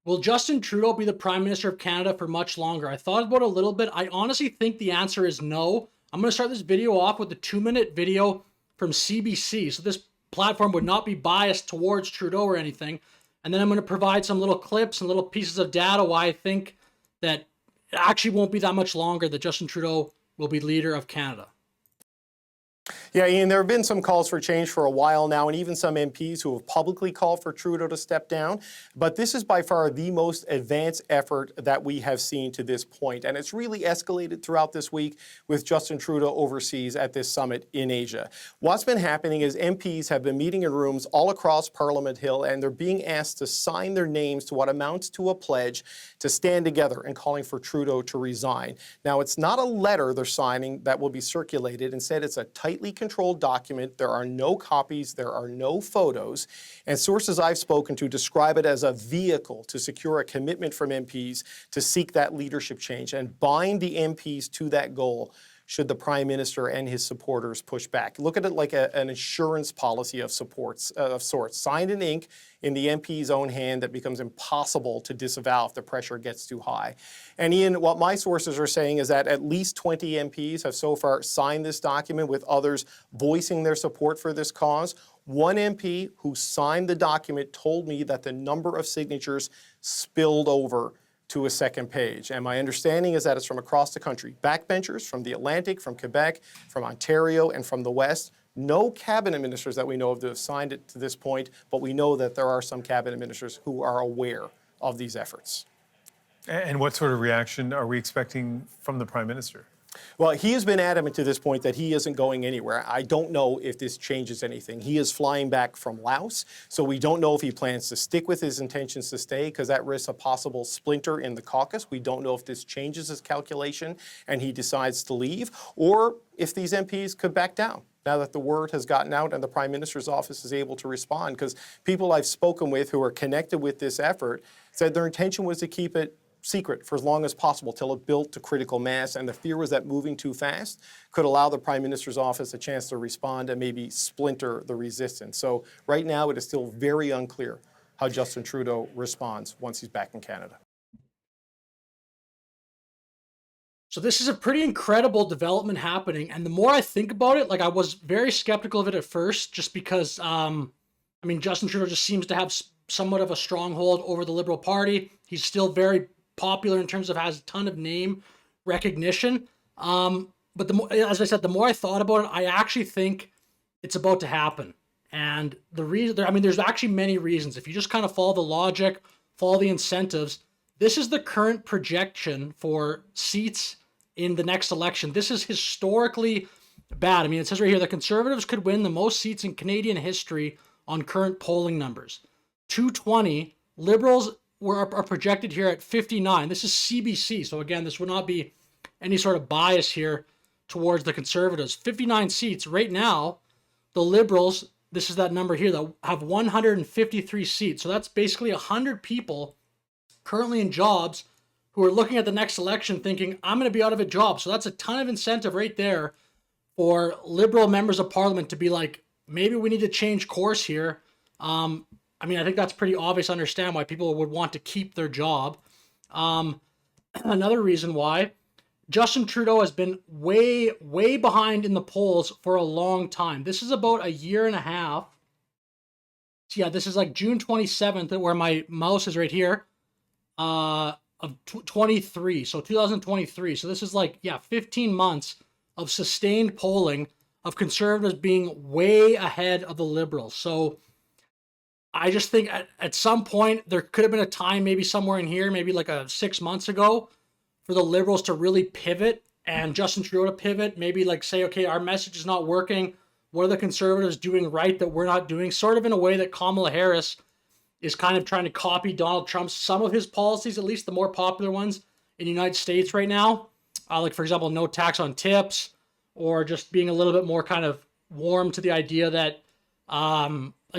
Will Justin Trudeau be the Prime Minister of Canada for much longer? I thought about it a little bit. I honestly think the answer is no. I'm going to start this video off with a 2-minute video from CBC. So this platform would not be biased towards Trudeau or anything. And then I'm going to provide some little clips and little pieces of data why I think that it actually won't be that much longer that Justin Trudeau will be leader of Canada. Yeah, Ian, there have been some calls for change for a while now, and even some MPs who have publicly called for Trudeau to step down. But this is by far the most advanced effort that we have seen to this point. And it's really escalated throughout this week with Justin Trudeau overseas at this summit in Asia. What's been happening is MPs have been meeting in rooms all across Parliament Hill, and they're being asked to sign their names to what amounts to a pledge to stand together in calling for Trudeau to resign. Now, it's not a letter they're signing that will be circulated. Instead, it's a tightly controlled document. There are no copies, there are no photos, and sources I've spoken to describe it as a vehicle to secure a commitment from MPs to seek that leadership change and bind the MPs to that goal should the Prime Minister and his supporters push back. Look at it like an insurance policy of sorts, signed in ink in the MP's own hand that becomes impossible to disavow if the pressure gets too high. And Ian, what my sources are saying is that at least 20 MPs have so far signed this document, with others voicing their support for this cause. One MP who signed the document told me that the number of signatures spilled over to a second page. And my understanding is that it's from across the country. Backbenchers from the Atlantic, from Quebec, from Ontario, and from the West. No cabinet ministers that we know of that have signed it to this point, but we know that there are some cabinet ministers who are aware of these efforts. And what sort of reaction are we expecting from the Prime Minister? Well, he has been adamant to this point that he isn't going anywhere. I don't know if this changes anything. He is flying back from Laos, so we don't know if he plans to stick with his intentions to stay, because that risks a possible splinter in the caucus. We don't know if this changes his calculation and he decides to leave, or if these MPs could back down now that the word has gotten out and the Prime Minister's office is able to respond. Because people I've spoken with who are connected with this effort said their intention was to keep it secret for as long as possible till it built to critical mass, and the fear was that moving too fast could allow the Prime Minister's office a chance to respond and maybe splinter the resistance. So right now it is still very unclear how Justin Trudeau responds once he's back in Canada. So this is a pretty incredible development happening, and the more I think about it, like, I was very skeptical of it at first, just because Justin Trudeau just seems to have somewhat of a stronghold over the Liberal Party. He's still very popular in terms of has a ton of name recognition. But as I said, the more I thought about it, I actually think it's about to happen. And the reason, there's actually many reasons. If you just kind of follow the logic, follow the incentives, this is the current projection for seats in the next election. This is historically bad. It says right here, the Conservatives could win the most seats in Canadian history on current polling numbers. 220, Liberals are projected here at 59. This is CBC, so again, this would not be any sort of bias here towards the Conservatives. 59 seats. Right now, the Liberals, this is that number here, that have 153 seats. So that's basically 100 people currently in jobs who are looking at the next election thinking, I'm going to be out of a job. So that's a ton of incentive right there for Liberal members of Parliament to be like, maybe we need to change course here. I think that's pretty obvious to understand why people would want to keep their job. Another reason why, Justin Trudeau has been way, way behind in the polls for a long time. This is about a year and a half. So yeah, this is like June 27th, where my mouse is right here, of 23. So 2023. So this is 15 months of sustained polling of Conservatives being way ahead of the Liberals. So I just think at some point there could have been a time, maybe somewhere in here, maybe like 6 months ago, for the Liberals to really pivot and Justin Trudeau to pivot, maybe say, okay, our message is not working. What are the Conservatives doing right that we're not doing? Sort of in a way that Kamala Harris is kind of trying to copy Donald Trump's, some of his policies, at least the more popular ones in the United States right now. For example, no tax on tips, or just being a little bit more kind of warm to the idea that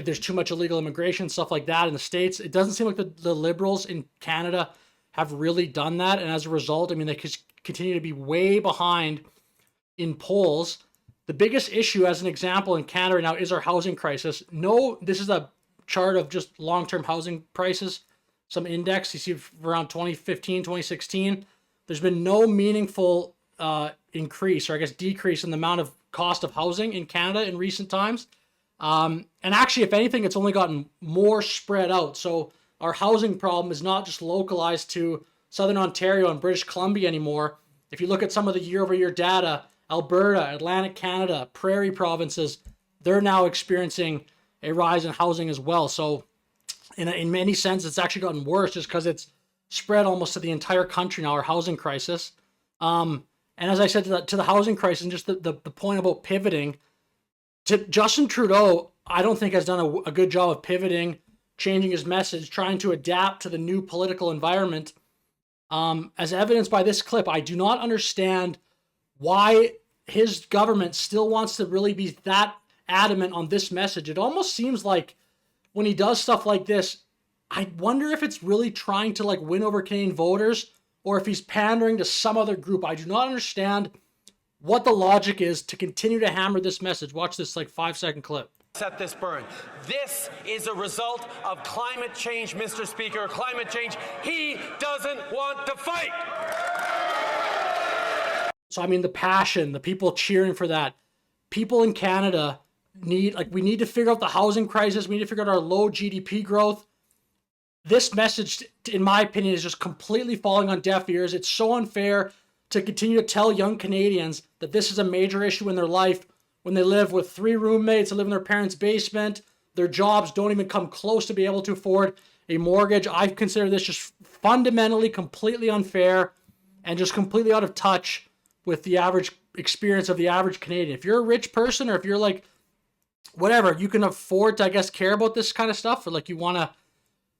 there's too much illegal immigration, stuff like that in the States. It doesn't seem like the Liberals in Canada have really done that. And as a result, they continue to be way behind in polls. The biggest issue, as an example, in Canada now is our housing crisis. No, this is a chart of just long-term housing prices. some index. You see around 2015, 2016, there's been no meaningful increase, or I guess decrease, in the amount of cost of housing in Canada in recent times. And actually, if anything, it's only gotten more spread out. So our housing problem is not just localized to Southern Ontario and British Columbia anymore. If you look at some of the year-over-year data, Alberta, Atlantic Canada, prairie provinces, they're now experiencing a rise in housing as well. So in many sense, it's actually gotten worse just because it's spread almost to the entire country now, our housing crisis. And as I said to the housing crisis, and just the point about pivoting, Justin Trudeau, I don't think has done a good job of pivoting, changing his message, trying to adapt to the new political environment. As evidenced by this clip, I do not understand why his government still wants to really be that adamant on this message. It almost seems like when he does stuff like this, I wonder if it's really trying to like win over Canadian voters or if he's pandering to some other group. I do not understand what the logic is to continue to hammer this message. Watch this like 5-second clip. Set this burn. This is a result of climate change, Mr. Speaker. Climate change. He doesn't want to fight. So, I mean, the passion, the people cheering for that. People in Canada we need to figure out the housing crisis. We need to figure out our low GDP growth. This message, in my opinion, is just completely falling on deaf ears. It's so unfair to continue to tell young Canadians that this is a major issue in their life when they live with 3 roommates, they live in their parents' basement, their jobs don't even come close to be able to afford a mortgage. I consider this just fundamentally completely unfair and just completely out of touch with the average experience of the average Canadian. If you're a rich person, or if you're like, whatever, you can afford to, I guess, care about this kind of stuff, or like you want to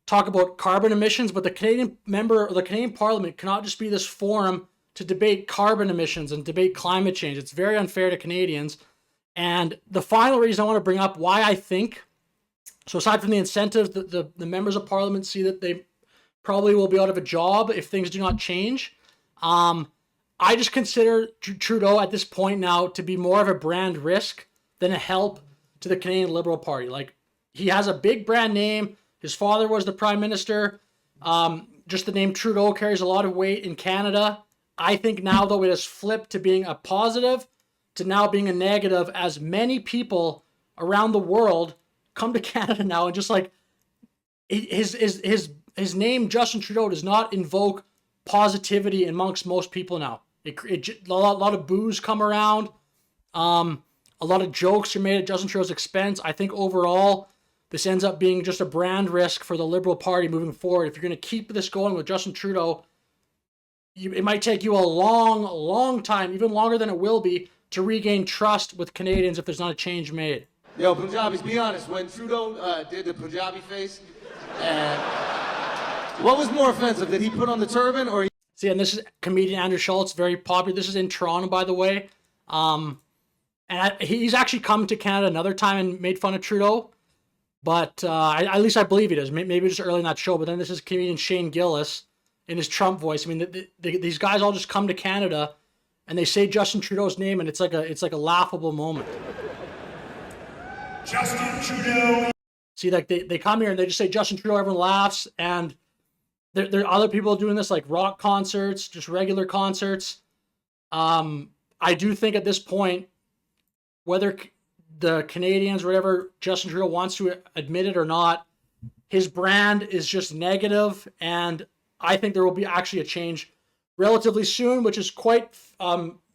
talk about carbon emissions, but the Canadian Parliament cannot just be this forum to debate carbon emissions and debate climate change. It's very unfair to Canadians. And the final reason I want to bring up why I think, so aside from the incentives, the members of Parliament see that they probably will be out of a job if things do not change. I just consider Trudeau at this point now to be more of a brand risk than a help to the Canadian Liberal Party. Like, he has a big brand name. His father was the Prime Minister. Just the name Trudeau carries a lot of weight in Canada. I think now, though, it has flipped to being a positive to now being a negative, as many people around the world come to Canada now, and just like his name, Justin Trudeau, does not invoke positivity amongst most people now. A lot of boos come around. A lot of jokes are made at Justin Trudeau's expense. I think overall, this ends up being just a brand risk for the Liberal Party moving forward. If you're going to keep this going with Justin Trudeau, it might take you a long time, even longer than it will be, to regain trust with Canadians if there's not a change made. Yo, Punjabis, be honest. When Trudeau did the Punjabi face, what was more offensive? Did he put on the turban or? See, and this is comedian Andrew Schultz, very popular. This is in Toronto, by the way. He's actually come to Canada another time and made fun of Trudeau. But at least I believe he does. Maybe just early in that show. But then this is comedian Shane Gillis in his Trump voice. I mean, these guys all just come to Canada and they say Justin Trudeau's name, and it's like a laughable moment. Justin Trudeau. See, like they come here and they just say Justin Trudeau, everyone laughs, and there are other people doing this, like rock concerts, just regular concerts. I do think at this point, whether the Canadians or whatever Justin Trudeau wants to admit it or not, his brand is just negative, and I think there will be actually a change relatively soon, which is quite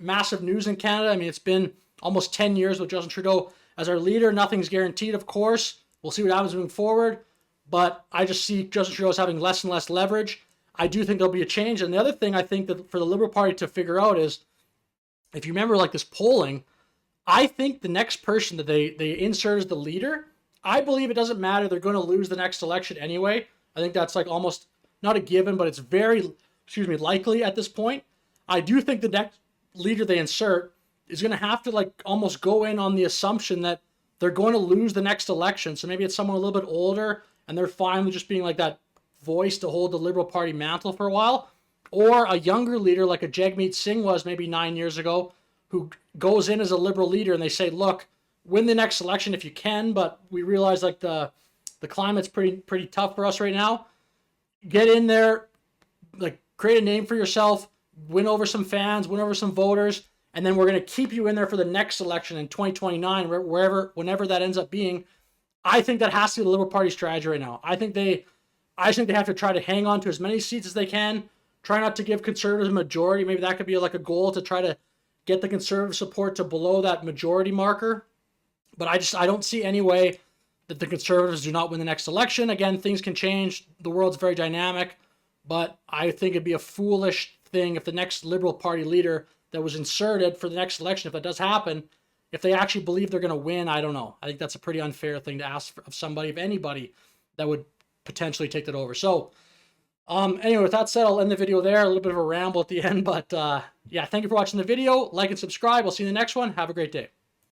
massive news in Canada. I mean, it's been almost 10 years with Justin Trudeau as our leader. Nothing's guaranteed, of course. We'll see what happens moving forward, but I just see Justin Trudeau as having less and less leverage. I do think there'll be a change. And the other thing I think that for the Liberal Party to figure out is, if you remember like this polling, I think the next person that they insert as the leader, I believe it doesn't matter. They're going to lose the next election anyway. I think that's like almost not a given, but it's very, likely at this point. I do think the next leader they insert is going to have to like almost go in on the assumption that they're going to lose the next election. So maybe it's someone a little bit older and they're fine with just being like that voice to hold the Liberal Party mantle for a while. Or a younger leader like a Jagmeet Singh was maybe 9 years ago, who goes in as a Liberal leader and they say, look, win the next election if you can, but we realize like the climate's pretty tough for us right now. get in there, like create a name for yourself, win over some fans, win over some voters, and then we're going to keep you in there for the next election in 2029, whenever that ends up being. I think that has to be the Liberal Party strategy right now. I think they have to try to hang on to as many seats as they can. Try not to give Conservatives a majority. Maybe that could be like a goal to try to get the Conservative support to below that majority marker. But I don't see any way that the Conservatives do not win the next election. Again, things can change. The world's very dynamic. But I think it'd be a foolish thing if the next Liberal Party leader that was inserted for the next election, if that does happen, if they actually believe they're going to win, I don't know. I think that's a pretty unfair thing to ask of somebody, of anybody, that would potentially take that over. So, anyway, with that said, I'll end the video there. A little bit of a ramble at the end, but yeah, thank you for watching the video. Like and subscribe. We'll see you in the next one. Have a great day.